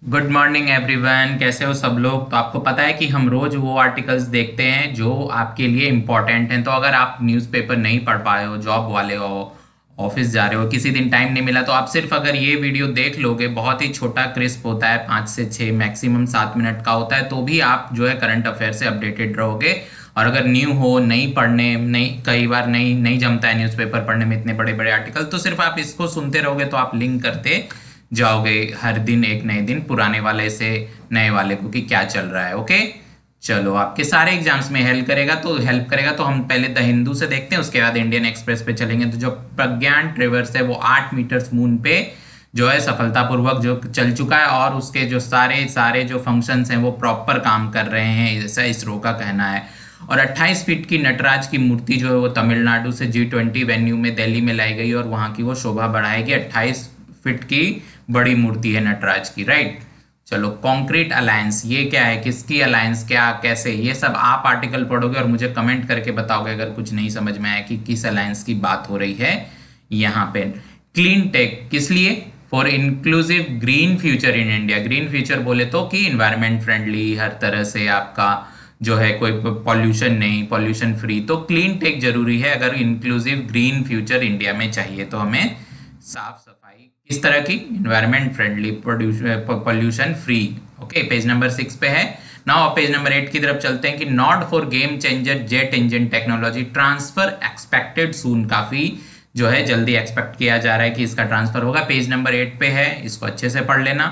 Good morning everyone, कैसे हो सब लोग। तो आपको पता है कि हम रोज वो आर्टिकल्स देखते हैं जो आपके लिए इम्पोर्टेंट हैं। तो अगर आप न्यूज़पेपर नहीं पढ़ पाए हो, जॉब वाले हो, ऑफिस जा रहे हो, किसी दिन टाइम नहीं मिला, तो आप सिर्फ अगर ये वीडियो देख लोगे, बहुत ही छोटा क्रिस्प होता है, 5 से 6 मैक्सिमम 7 मिनट का होता है, तो भी आप जो है करंट अफेयर से अपडेटेड रहोगे। और अगर न्यू हो, नहीं पढ़ने नहीं, कई बार नहीं नहीं जमता है न्यूज़पेपर पढ़ने में इतने बड़े बड़े आर्टिकल, तो सिर्फ आप इसको सुनते रहोगे तो आप लिंक करते जाओगे हर दिन, एक नए दिन पुराने वाले से नए वाले को कि क्या चल रहा है। ओके, चलो आपके सारे एग्जाम्स में हेल्प करेगा तो हम पहले द हिंदू से देखते हैं, उसके बाद इंडियन एक्सप्रेस पे चलेंगे। तो जो प्रज्ञान ट्रेवर्स है वो 8 मीटर्स मून पे जो है सफलतापूर्वक जो चल चुका है, और उसके जो सारे सारे जो फंक्शंस हैं वो प्रॉपर काम कर रहे हैं, ऐसा इसरो का कहना है। और 28 फीट की नटराज की मूर्ति जो है वो तमिलनाडु से G20 वेन्यू में दिल्ली में लाई गई, और वहां की वो शोभा बढ़ाएगी। 28 फीट की बड़ी मूर्ति है नटराज की, राइट। चलो, कॉन्क्रीट अलायंस ये क्या है, किसकी अलायंस, क्या कैसे, ये सब आप आर्टिकल पढ़ोगे और मुझे कमेंट करके बताओगे अगर कुछ नहीं समझ में आया कि किस अलायंस की बात हो रही है यहाँ पे। क्लीन टेक किस लिए, for inclusive green future in India. Green future बोले तो कि इन्वायरमेंट फ्रेंडली, हर तरह से आपका जो है कोई पॉल्यूशन नहीं, पॉल्यूशन फ्री। तो क्लीन टेक जरूरी है अगर इंक्लूसिव ग्रीन फ्यूचर इंडिया में चाहिए, तो हमें साफ सफाई किस तरह की, environment friendly, pollution free. Okay, page number 6 पे है। नाउ पेज नंबर 8 की तरफ चलते हैं कि not for game changer jet engine technology transfer expected soon. काफी जो है जल्दी एक्सपेक्ट किया जा रहा है कि इसका ट्रांसफर होगा। पेज नंबर 8 पे है, इसको अच्छे से पढ़ लेना।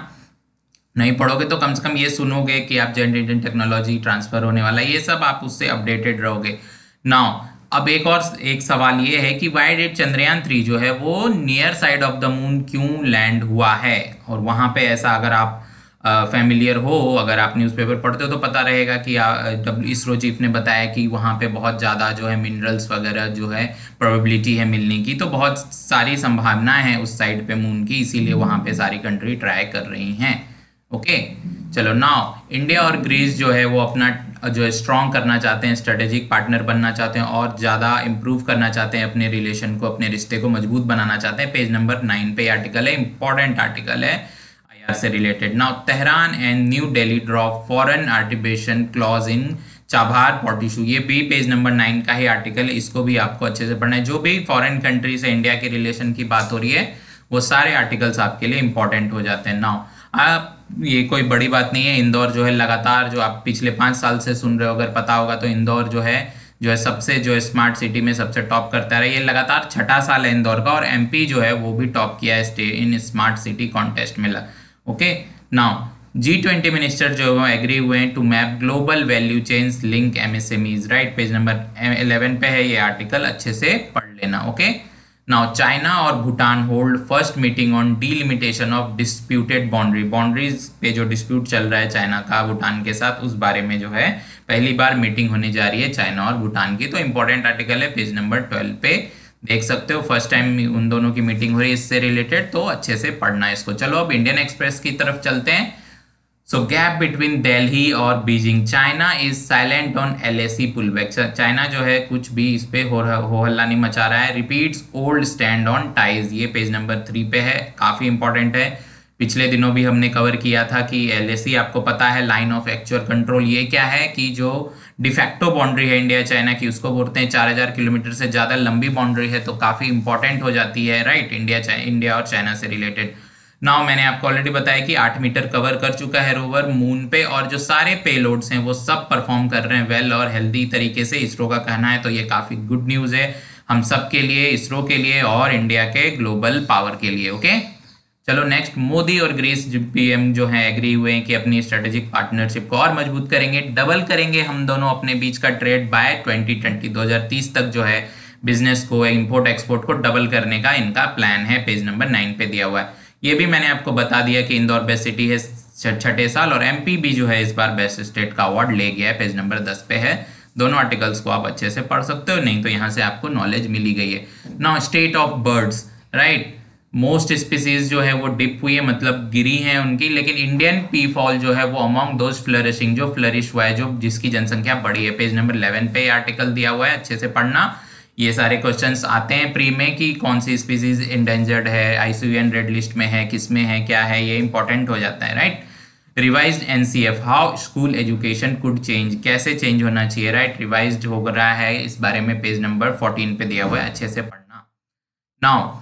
नहीं पढ़ोगे तो कम से कम ये सुनोगे कि आप जेट इंजन टेक्नोलॉजी ट्रांसफर होने वाला है, ये सब आप उससे अपडेटेड रहोगे। नाउ अब एक सवाल ये है कि वाई डिड चंद्रयान 3 जो है वो near side of the moon क्यों लैंड हुआ है। और वहां पे ऐसा, अगर आप फेमिलियर हो, अगर आप न्यूज़पेपर पढ़ते हो तो पता रहेगा कि इसरो चीफ ने बताया कि वहां पे बहुत ज़्यादा जो है मिनरल्स वगैरह जो है प्रोबेबिलिटी है मिलने की, तो बहुत सारी संभावनाएं हैं उस साइड पे मून की, इसीलिए वहां पे सारी कंट्री ट्राई कर रही हैं। ओके, चलो नाउ इंडिया और ग्रीस जो है वो अपना जो है स्ट्रॉन्ग करना चाहते हैं, स्ट्रेटेजिक पार्टनर बनना चाहते हैं, और ज़्यादा इंप्रूव करना चाहते हैं अपने रिलेशन को, अपने रिश्ते को मजबूत बनाना चाहते हैं। पेज नंबर 9 पे आर्टिकल है, इंपॉर्टेंट आर्टिकल है आईआर से related. Now Tehran and new Delhi drop foreign artificial clause in Chabahar port issue. ये भी पेज नंबर 9 का ही आर्टिकल है, इसको भी आपको अच्छे से पढ़ना है। जो भी फॉरेन कंट्री से इंडिया के रिलेशन की बात हो रही है वो सारे आर्टिकल्स आपके लिए इंपॉर्टेंट हो जाते हैं। नाउ आप, ये कोई बड़ी बात नहीं है, इंदौर जो है लगातार, जो आप पिछले 5 साल से सुन रहे हो अगर पता होगा तो, इंदौर जो है सबसे जो है स्मार्ट सिटी में सबसे टॉप करता रहा। ये लगातार छठा साल है इंदौर का, और एमपी जो है वो भी टॉप किया है stay in smart city contest में। ओके, नाउ G20 मिनिस्टर जो है एग्री हुए हैं to map global value chains link MSMEs, right. Page number 11 पे है ये आर्टिकल, अच्छे से पढ़ लेना। ओके, नाउ चाइना और Bhutan hold first meeting on delimitation of disputed boundaries पे जो डिस्प्यूट चल रहा है चाइना का भूटान के साथ, उस बारे में जो है पहली बार मीटिंग होने जा रही है चाइना और भूटान की। तो इंपॉर्टेंट आर्टिकल है, पेज नंबर 12 पे देख सकते हो, फर्स्ट टाइम उन दोनों की मीटिंग हो रही है इससे रिलेटेड, तो अच्छे से पढ़ना है इसको। चलो अब इंडियन एक्सप्रेस की तरफ चलते हैं। सो गैप बिटवीन दिल्ली और Beijing, China is silent on LAC pullback. China जो है कुछ भी इस पे हो हल्ला नहीं मचा रहा है। Repeats old stand on ties, ये पेज नंबर 3 पे है, काफी इंपॉर्टेंट है। पिछले दिनों भी हमने कवर किया था कि LAC आपको पता है, लाइन ऑफ एक्चुअल कंट्रोल। ये क्या है कि जो डिफेक्टो बाउंड्री है इंडिया चाइना की, उसको बोलते हैं 4000 किलोमीटर से ज्यादा लंबी बाउंड्री है, तो काफी इंपॉर्टेंट हो जाती है, राइट, इंडिया और चाइना से रिलेटेड। नाउ मैंने आपको ऑलरेडी बताया कि 8 मीटर कवर कर चुका है रोवर मून पे, और जो सारे पेलोड्स हैं वो सब परफॉर्म कर रहे हैं वेल और हेल्दी तरीके से, इसरो का कहना है। तो ये काफी गुड न्यूज है हम सब के लिए, इसरो के लिए और इंडिया के ग्लोबल पावर के लिए। ओके, चलो नेक्स्ट, मोदी और ग्रीस पीएम जो है एग्री हुए हैं कि अपनी स्ट्रेटेजिक पार्टनरशिप को और मजबूत करेंगे, डबल करेंगे हम दोनों अपने बीच का ट्रेड बाय 2020, 2030 तक जो है बिजनेस को, इंपोर्ट एक्सपोर्ट को डबल करने का इनका प्लान है। पेज नंबर 9 पे दिया हुआ है। ये भी मैंने आपको बता दिया कि इंदौर बेस्ट सिटी है छठे साल, और MP भी जो है इस बार बेस्ट स्टेट का अवार्ड ले गया है, पेज नंबर 10 पे है। दोनों आर्टिकल्स को आप अच्छे से पढ़ सकते हो, नहीं तो यहाँ से आपको नॉलेज मिली गई है। Now state of birds, right, most species जो है वो डिप हुई है, मतलब गिरी है उनकी, लेकिन इंडियन पी फॉल जो है वो अमॉन्ग दोज फ्लरिशिंग, जो फ्लरिश हुआ है, जो जिसकी जनसंख्या बढ़ी है। पेज नंबर 11 पे आर्टिकल दिया हुआ है, अच्छे से पढ़ना। ये सारे क्वेश्चंस आते हैं प्री में कि कौन सी स्पीसीज इंडेंजर्ड है, IUCN रेड लिस्ट में है, किस में है, क्या है, ये इंपॉर्टेंट हो जाता है, right. Revised NCF, how school education could change, कैसे चेंज होना चाहिए, राइट। रिवाइज्ड हो रहा है, इस बारे में पेज नंबर 14 पे दिया हुआ है, अच्छे से पढ़ना। नाउ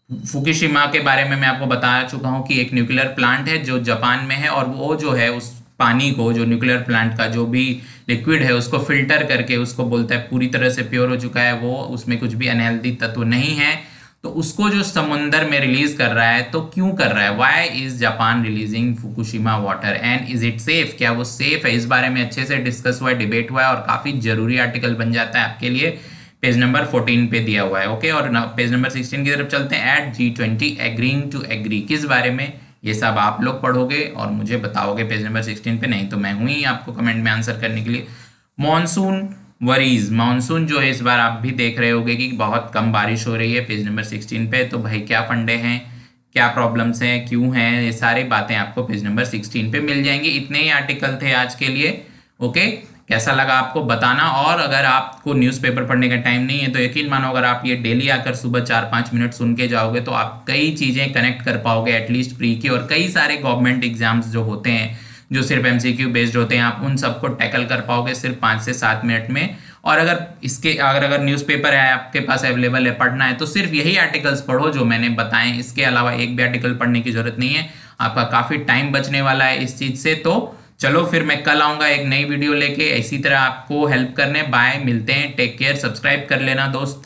फुकुशिमा के बारे में मैं आपको बता चुका हूं कि एक न्यूक्लियर प्लांट है जो जापान में है, और वो जो है उस पानी को, जो न्यूक्लियर प्लांट का जो भी लिक्विड है उसको फिल्टर करके उसको बोलता है पूरी तरह से प्योर हो चुका है, वो उसमें कुछ भी अनहेल्दी तत्व नहीं है, तो उसको जो समुंदर में रिलीज कर रहा है, तो क्यों कर रहा है, why is Japan releasing Fukushima water and is it safe, क्या वो सेफ है, इस बारे में अच्छे से डिस्कस हुआ है, डिबेट हुआ है, और काफी जरूरी आर्टिकल बन जाता है आपके लिए। पेज नंबर 14 पे दिया हुआ है, ओके। और पेज नंबर 16 की तरफ चलते हैं। Eight G20 agreeing to agree, किस बारे में, ये सब आप लोग पढ़ोगे और मुझे बताओगे पेज नंबर 16 पे, नहीं तो मैं हूं ही आपको कमेंट में आंसर करने के लिए। मॉनसून वरीज, मानसून जो है इस बार आप भी देख रहे होगे कि बहुत कम बारिश हो रही है, पेज नंबर 16 पे, तो भाई क्या फंडे हैं, क्या प्रॉब्लम्स हैं, क्यों हैं, ये सारी बातें आपको पेज नंबर 16 पे मिल जाएंगी। इतने ही आर्टिकल थे आज के लिए, ओके। कैसा लगा आपको बताना, और अगर आपको न्यूज़पेपर पढ़ने का टाइम नहीं है तो यकीन मानो अगर आप ये डेली आकर सुबह 4-5 मिनट सुन के जाओगे तो आप कई चीज़ें कनेक्ट कर पाओगे, एटलीस्ट प्री की, और कई सारे गवर्नमेंट एग्जाम्स जो होते हैं जो सिर्फ एमसीक्यू बेस्ड होते हैं, आप उन सबको टैकल कर पाओगे सिर्फ 5 से 7 मिनट में। और अगर न्यूज़पेपर है आपके पास अवेलेबल है, पढ़ना है, तो सिर्फ यही आर्टिकल्स पढ़ो जो मैंने बताए, इसके अलावा एक भी आर्टिकल पढ़ने की जरूरत नहीं है, आपका काफी टाइम बचने वाला है इस चीज से। तो चलो फिर मैं कल आऊंगा एक नई वीडियो लेके इसी तरह आपको हेल्प करने। बाय, मिलते हैं, टेक केयर, सब्सक्राइब कर लेना दोस्त।